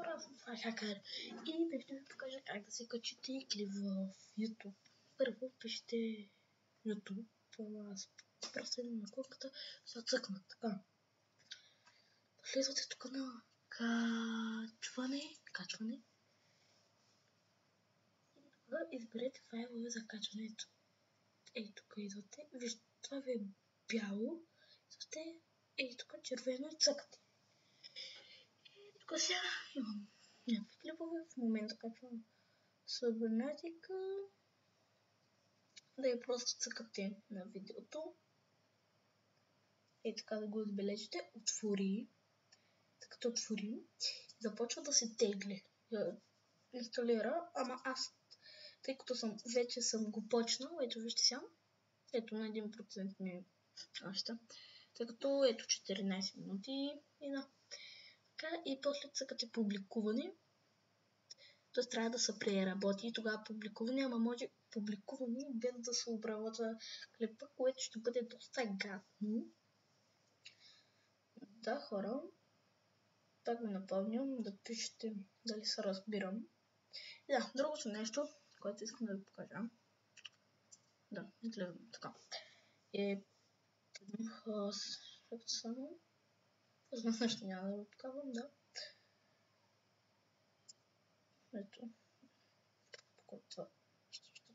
хора, аз съм това хакер и днес ще ви покажа как да се качите клип в YouTube. Първо пишете YouTube, аз просто идвам на кнопката, се цъкна така. Влизате тук на качване. И изберете файлове за качването. Ей, тук идвате, вижте, това ви е бяло, идвате, ей, тук червено и цъкате. Тук сега имам някакви клипове, в момента качвам Субнатика. Да и просто цъкате на видеото. И така да го отбележите. Отвори. Като отворим, започва да се тегли. Инсталира, ама аз, тъй като вече съм го почнал, ето вижте сега, ето на 1% ми е още. Тъй като ето 14 минути и на. Така, и после цъкате публикуване. Т.е. трябва да се преработи и тогава публикуване, ама може публикуване без да се обработва клипа, което ще бъде доста гадно. Да, хора, пак ви напомням да пишете дали се разбирам. И да, другото нещо, което искам да ви покажа. Да, изглеждам така. Само. Знам нещо няма да ви показвам, да. Ето.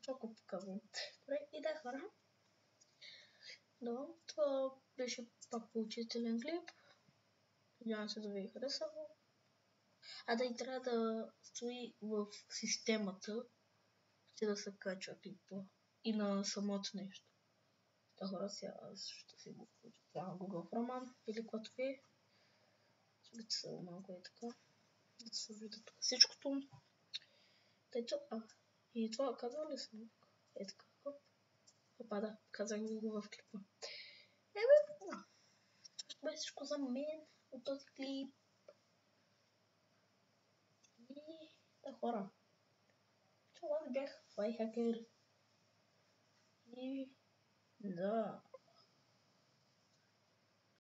Ще го показвам. Добре, и да, хора. Да, това беше пак поучителен клип. Надявам се да ви е харесало. А да и трябва да стои в системата, ще да се качва клипа и на самото нещо. Да, хора, сега ще си го включа. Това на Google Chrome или каквото ви е. Чакайте се малко и така. Да се вижда тук всичкото. Тъйто, и това казва ли съм? Е така. Опа, да, казах ви го в клипа. Да. Това е всичко за мен от този клип. И да, хора. Това аз бях Флайхакер. И да.